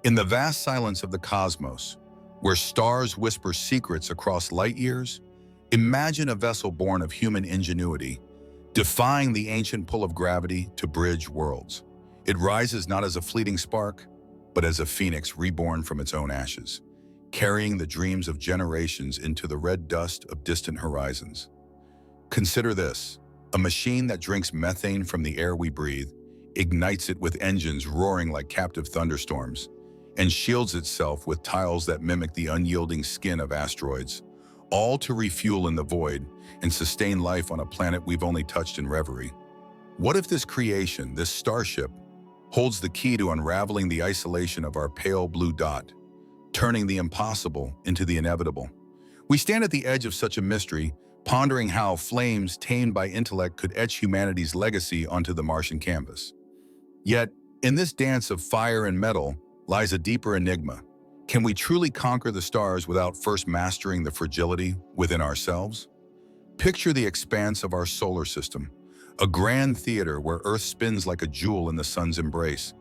In the vast silence of the cosmos, where stars whisper secrets across light years, imagine a vessel born of human ingenuity, defying the ancient pull of gravity to bridge worlds. It rises not as a fleeting spark, but as a phoenix reborn from its own ashes, carrying the dreams of generations into the red dust of distant horizons. Consider this: a machine that drinks methane from the air we breathe, ignites it with engines roaring like captive thunderstorms, and shields itself with tiles that mimic the unyielding skin of asteroids, all to refuel in the void and sustain life on a planet we've only touched in reverie. What if this creation, this starship, holds the key to unraveling the isolation of our pale blue dot, turning the impossible into the inevitable? We stand at the edge of such a mystery, pondering how flames tamed by intellect could etch humanity's legacy onto the Martian canvas. Yet, in this dance of fire and metal lies a deeper enigma. Can we truly conquer the stars without first mastering the fragility within ourselves? Picture the expanse of our solar system, a grand theater where Earth spins like a jewel in the sun's embrace,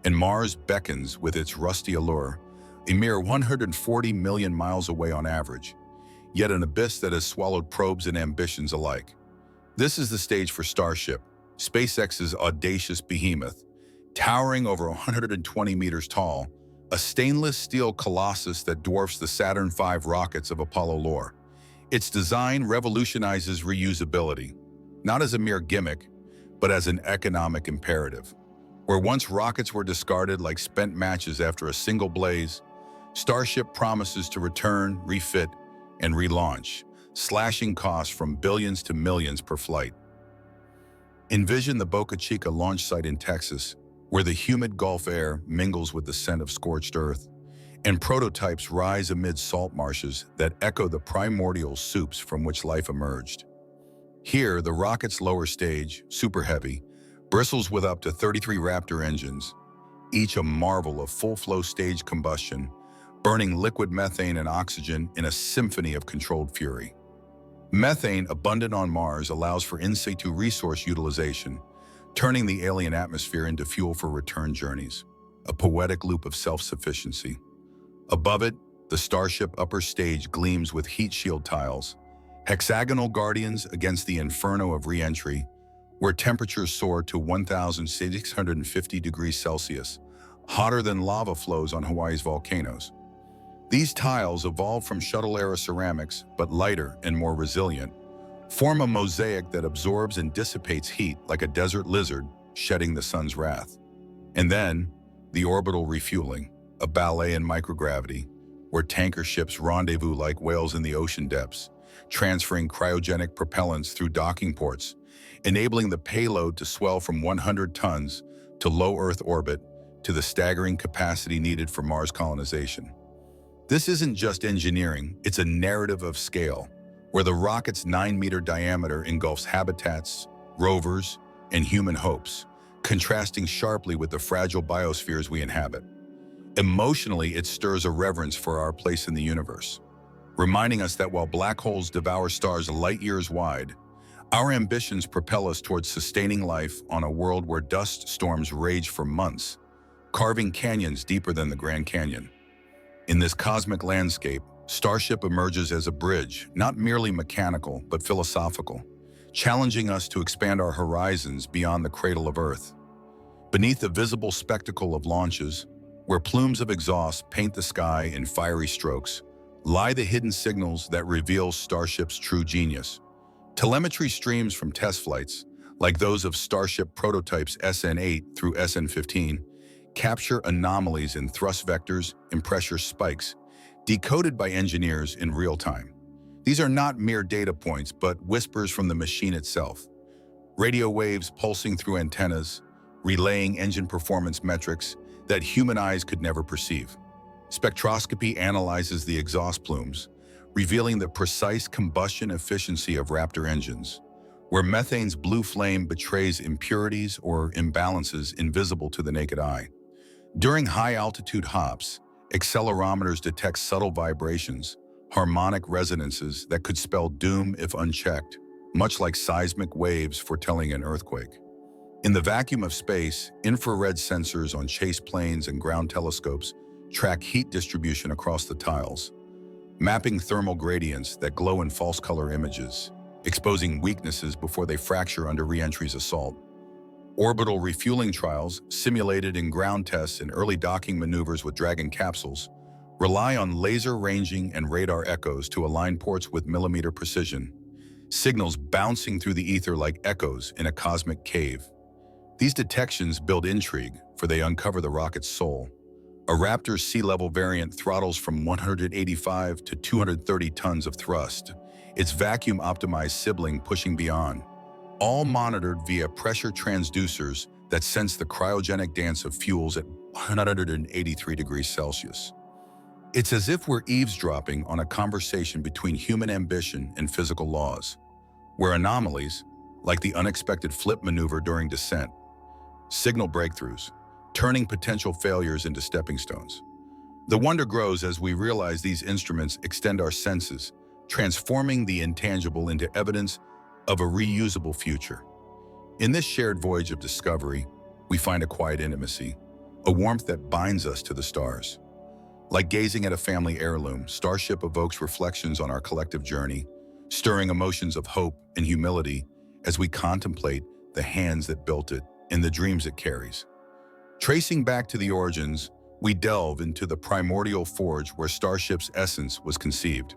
and Mars beckons with its rusty allure, a mere 140 million miles away on average, yet an abyss that has swallowed probes and ambitions alike. This is the stage for Starship, SpaceX's audacious behemoth, towering over 120 meters tall, a stainless steel colossus that dwarfs the Saturn V rockets of Apollo lore. Its design revolutionizes reusability, not as a mere gimmick, but as an economic imperative. Where once rockets were discarded like spent matches after a single blaze, Starship promises to return, refit, and relaunch, slashing costs from billions to millions per flight. Envision the Boca Chica launch site in Texas, where the humid Gulf air mingles with the scent of scorched earth, and prototypes rise amid salt marshes that echo the primordial soups from which life emerged. Here, the rocket's lower stage, Super Heavy, bristles with up to 33 Raptor engines, each a marvel of full-flow stage combustion, burning liquid methane and oxygen in a symphony of controlled fury. Methane, abundant on Mars, allows for in-situ resource utilization, turning the alien atmosphere into fuel for return journeys, a poetic loop of self-sufficiency. Above it, the Starship upper stage gleams with heat shield tiles, hexagonal guardians against the inferno of re-entry, where temperatures soar to 1,650 degrees Celsius, hotter than lava flows on Hawaii's volcanoes. These tiles, evolved from shuttle-era ceramics, but lighter and more resilient, form a mosaic that absorbs and dissipates heat like a desert lizard shedding the sun's wrath. And then, the orbital refueling, a ballet in microgravity, where tanker ships rendezvous like whales in the ocean depths, transferring cryogenic propellants through docking ports, enabling the payload to swell from 100 tons to low Earth orbit to the staggering capacity needed for Mars colonization. This isn't just engineering, it's a narrative of scale, where the rocket's 9-meter diameter engulfs habitats, rovers, and human hopes, contrasting sharply with the fragile biospheres we inhabit. Emotionally, it stirs a reverence for our place in the universe, reminding us that while black holes devour stars light years wide, our ambitions propel us towards sustaining life on a world where dust storms rage for months, carving canyons deeper than the Grand Canyon. In this cosmic landscape, Starship emerges as a bridge, not merely mechanical, but philosophical, challenging us to expand our horizons beyond the cradle of Earth. Beneath the visible spectacle of launches, where plumes of exhaust paint the sky in fiery strokes, lie the hidden signals that reveal Starship's true genius. Telemetry streams from test flights, like those of Starship prototypes SN8 through SN15, capture anomalies in thrust vectors and pressure spikes, decoded by engineers in real time. These are not mere data points, but whispers from the machine itself. Radio waves pulsing through antennas, relaying engine performance metrics that human eyes could never perceive. Spectroscopy analyzes the exhaust plumes, revealing the precise combustion efficiency of Raptor engines, where methane's blue flame betrays impurities or imbalances invisible to the naked eye. During high-altitude hops, accelerometers detect subtle vibrations, harmonic resonances that could spell doom if unchecked, much like seismic waves foretelling an earthquake. In the vacuum of space, infrared sensors on chase planes and ground telescopes track heat distribution across the tiles, mapping thermal gradients that glow in false color images, exposing weaknesses before they fracture under re-entry's assault. Orbital refueling trials, simulated in ground tests and early docking maneuvers with Dragon capsules, rely on laser ranging and radar echoes to align ports with millimeter precision, signals bouncing through the ether like echoes in a cosmic cave. These detections build intrigue, for they uncover the rocket's soul. A Raptor's sea-level variant throttles from 185 to 230 tons of thrust, its vacuum-optimized sibling pushing beyond, all monitored via pressure transducers that sense the cryogenic dance of fuels at 183 degrees Celsius. It's as if we're eavesdropping on a conversation between human ambition and physical laws, where anomalies, like the unexpected flip maneuver during descent, signal breakthroughs, turning potential failures into stepping stones. The wonder grows as we realize these instruments extend our senses, transforming the intangible into evidence of a reusable future. In this shared voyage of discovery, we find a quiet intimacy, a warmth that binds us to the stars. Like gazing at a family heirloom, Starship evokes reflections on our collective journey, stirring emotions of hope and humility as we contemplate the hands that built it and the dreams it carries. Tracing back to the origins, we delve into the primordial forge where Starship's essence was conceived.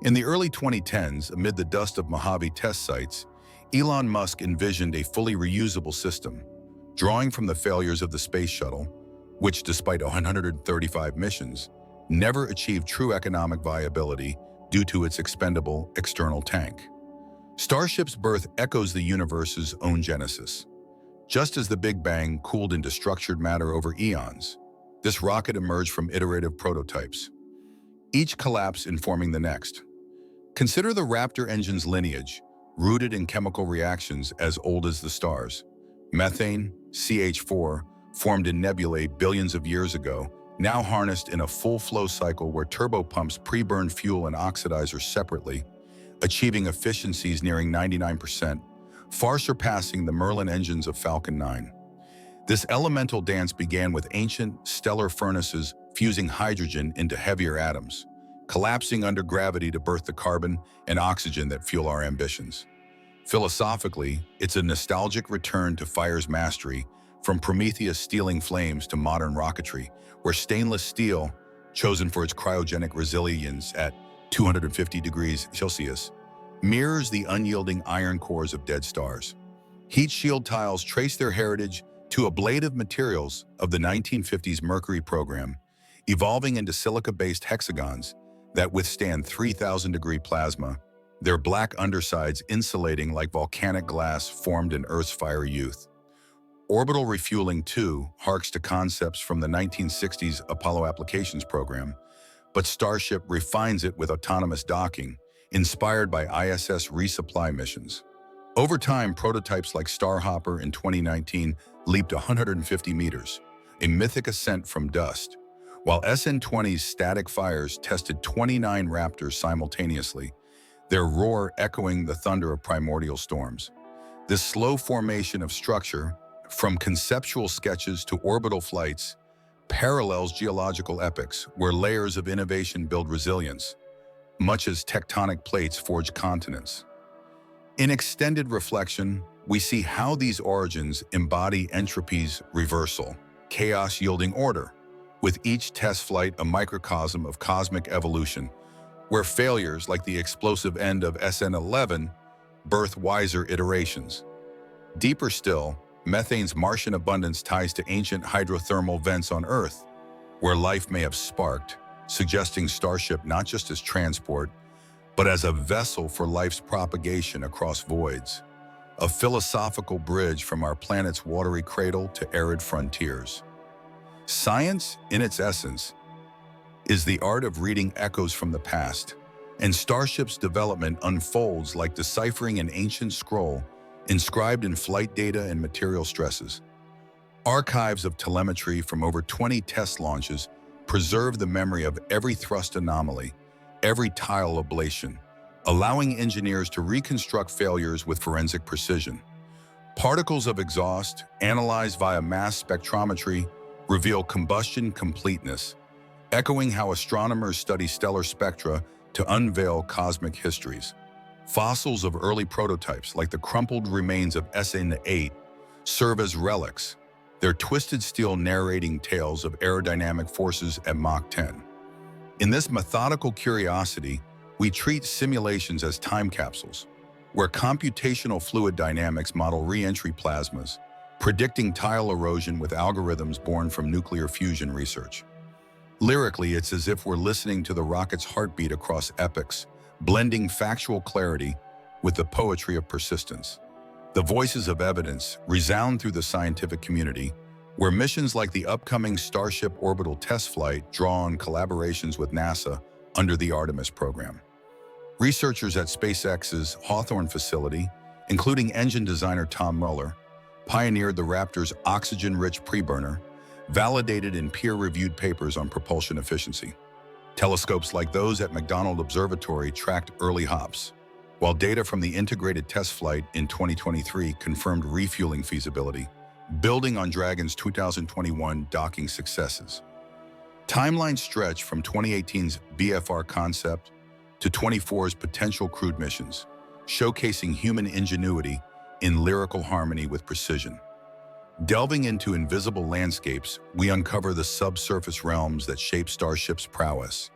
In the early 2010s, amid the dust of Mojave test sites, Elon Musk envisioned a fully reusable system, drawing from the failures of the space shuttle, which, despite 135 missions, never achieved true economic viability due to its expendable external tank. Starship's birth echoes the universe's own genesis. Just as the Big Bang cooled into structured matter over eons, this rocket emerged from iterative prototypes, each collapse informing the next. Consider the Raptor engine's lineage, rooted in chemical reactions as old as the stars. Methane, CH4, formed in nebulae billions of years ago, now harnessed in a full flow cycle where turbopumps pre-burn fuel and oxidizers separately, achieving efficiencies nearing 99%, far surpassing the Merlin engines of Falcon 9. This elemental dance began with ancient stellar furnaces fusing hydrogen into heavier atoms, collapsing under gravity to birth the carbon and oxygen that fuel our ambitions. Philosophically, it's a nostalgic return to fire's mastery, from Prometheus stealing flames to modern rocketry, where stainless steel, chosen for its cryogenic resilience at 250 degrees Celsius, mirrors the unyielding iron cores of dead stars. Heat shield tiles trace their heritage to ablative materials of the 1950s Mercury program, evolving into silica-based hexagons that withstand 3,000-degree plasma, their black undersides insulating like volcanic glass formed in Earth's fiery youth. Orbital refueling, too, harks to concepts from the 1960s Apollo applications program, but Starship refines it with autonomous docking, inspired by ISS resupply missions. Over time, prototypes like Starhopper in 2019 leaped 150 meters, a mythic ascent from dust, while SN20's static fires tested 29 Raptors simultaneously, their roar echoing the thunder of primordial storms. This slow formation of structure, from conceptual sketches to orbital flights, parallels geological epochs where layers of innovation build resilience, much as tectonic plates forge continents. In extended reflection, we see how these origins embody entropy's reversal, chaos yielding order, with each test flight a microcosm of cosmic evolution, where failures like the explosive end of SN11 birth wiser iterations. Deeper still, methane's Martian abundance ties to ancient hydrothermal vents on Earth, where life may have sparked, suggesting Starship not just as transport, but as a vessel for life's propagation across voids, a philosophical bridge from our planet's watery cradle to arid frontiers. Science, in its essence, is the art of reading echoes from the past, and Starship's development unfolds like deciphering an ancient scroll inscribed in flight data and material stresses. Archives of telemetry from over 20 test launches preserve the memory of every thrust anomaly, every tile ablation, allowing engineers to reconstruct failures with forensic precision. Particles of exhaust, analyzed via mass spectrometry, reveal combustion completeness, echoing how astronomers study stellar spectra to unveil cosmic histories. Fossils of early prototypes, like the crumpled remains of SN8, serve as relics, their twisted steel narrating tales of aerodynamic forces at Mach 10. In this methodical curiosity, we treat simulations as time capsules, where computational fluid dynamics model re-entry plasmas, predicting tile erosion with algorithms born from nuclear fusion research. Lyrically, it's as if we're listening to the rocket's heartbeat across epochs, blending factual clarity with the poetry of persistence. The voices of evidence resound through the scientific community, where missions like the upcoming Starship orbital test flight draw on collaborations with NASA under the Artemis program. Researchers at SpaceX's Hawthorne facility, including engine designer Tom Mueller, pioneered the Raptor's oxygen-rich preburner, validated in peer-reviewed papers on propulsion efficiency. Telescopes like those at McDonald Observatory tracked early hops, while data from the integrated test flight in 2023 confirmed refueling feasibility, building on Dragon's 2021 docking successes. Timelines stretch from 2018's BFR concept to 24's potential crewed missions, showcasing human ingenuity in lyrical harmony with precision. Delving into invisible landscapes, we uncover the subsurface realms that shape Starship's prowess,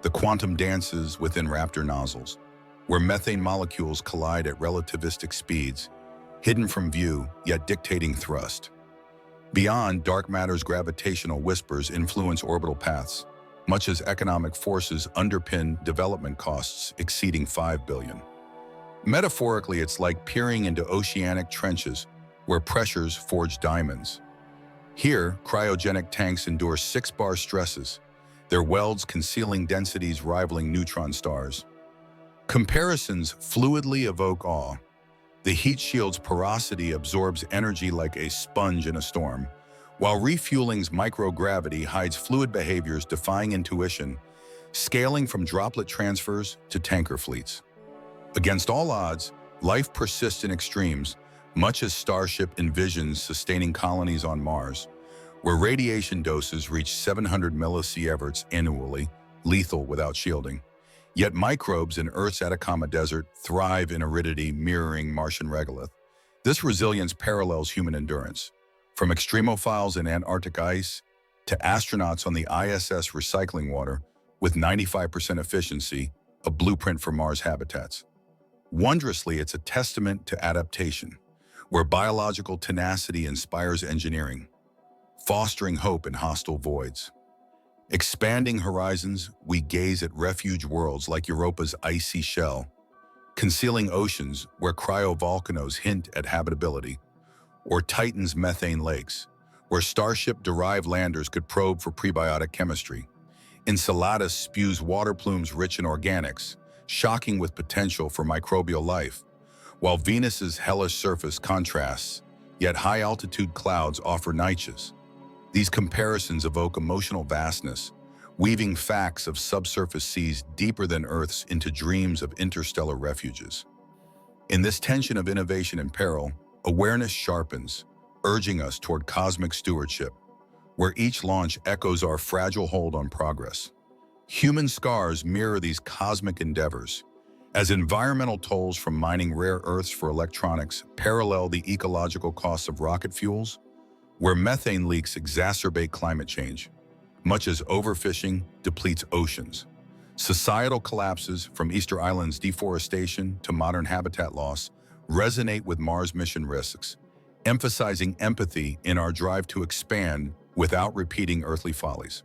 the quantum dances within Raptor nozzles, where methane molecules collide at relativistic speeds, hidden from view yet dictating thrust. Beyond, dark matter's gravitational whispers influence orbital paths, much as economic forces underpin development costs exceeding $5 billion. Metaphorically, it's like peering into oceanic trenches where pressures forge diamonds. Here, cryogenic tanks endure 6-bar stresses, their welds concealing densities rivaling neutron stars. Comparisons fluidly evoke awe. The heat shield's porosity absorbs energy like a sponge in a storm, while refueling's microgravity hides fluid behaviors defying intuition, scaling from droplet transfers to tanker fleets. Against all odds, life persists in extremes, much as Starship envisions sustaining colonies on Mars, where radiation doses reach 700 millisieverts annually, lethal without shielding. Yet microbes in Earth's Atacama Desert thrive in aridity mirroring Martian regolith. This resilience parallels human endurance, from extremophiles in Antarctic ice to astronauts on the ISS recycling water with 95% efficiency, a blueprint for Mars habitats. Wondrously, it's a testament to adaptation, where biological tenacity inspires engineering, fostering hope in hostile voids. Expanding horizons, we gaze at refuge worlds like Europa's icy shell, concealing oceans where cryovolcanoes hint at habitability, or Titan's methane lakes, where Starship-derived landers could probe for prebiotic chemistry. Enceladus spews water plumes rich in organics, shocking with potential for microbial life, while Venus's hellish surface contrasts, yet high-altitude clouds offer niches. These comparisons evoke emotional vastness, weaving facts of subsurface seas deeper than Earth's into dreams of interstellar refuges. In this tension of innovation and peril, awareness sharpens, urging us toward cosmic stewardship, where each launch echoes our fragile hold on progress. Human scars mirror these cosmic endeavors, as environmental tolls from mining rare earths for electronics parallel the ecological costs of rocket fuels, where methane leaks exacerbate climate change, much as overfishing depletes oceans. Societal collapses, from Easter Island's deforestation to modern habitat loss, resonate with Mars mission risks, emphasizing empathy in our drive to expand without repeating earthly follies.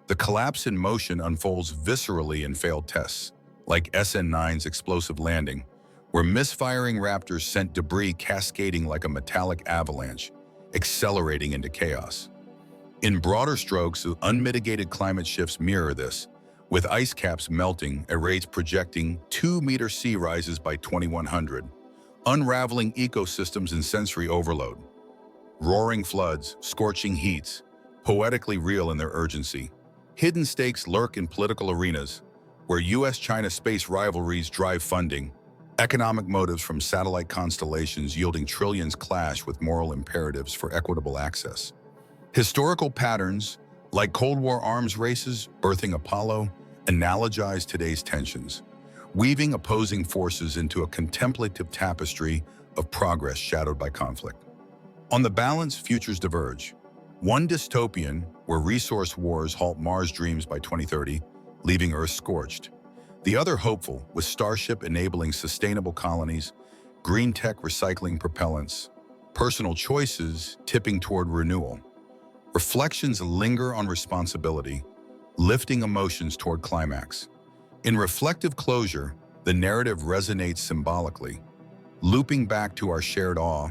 The collapse in motion unfolds viscerally in failed tests, like SN9's explosive landing, where misfiring Raptors sent debris cascading like a metallic avalanche, accelerating into chaos. In broader strokes, unmitigated climate shifts mirror this, with ice caps melting at rates projecting 2-meter sea rises by 2100, unraveling ecosystems in sensory overload. Roaring floods, scorching heats, poetically real in their urgency. Hidden stakes lurk in political arenas, where US-China space rivalries drive funding. Economic motives from satellite constellations yielding trillions clash with moral imperatives for equitable access. Historical patterns, Like Cold War arms races birthing Apollo, analogize today's tensions, weaving opposing forces into a contemplative tapestry of progress shadowed by conflict. On the balance, futures diverge. One dystopian, where resource wars halt Mars' dreams by 2030, leaving Earth scorched. The other hopeful, with Starship enabling sustainable colonies, green tech recycling propellants, personal choices tipping toward renewal. Reflections linger on responsibility, lifting emotions toward climax. In reflective closure, the narrative resonates symbolically, looping back to our shared awe,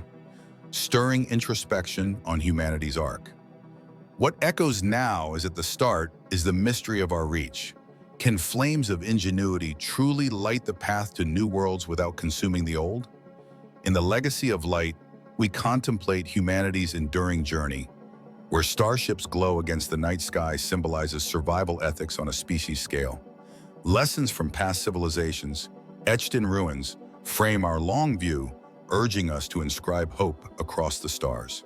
stirring introspection on humanity's arc. What echoes now as at the start is the mystery of our reach. Can flames of ingenuity truly light the path to new worlds without consuming the old? In the legacy of light, we contemplate humanity's enduring journey, where starships glow against the night sky symbolizes survival ethics on a species scale. Lessons from past civilizations, etched in ruins, frame our long view, urging us to inscribe hope across the stars.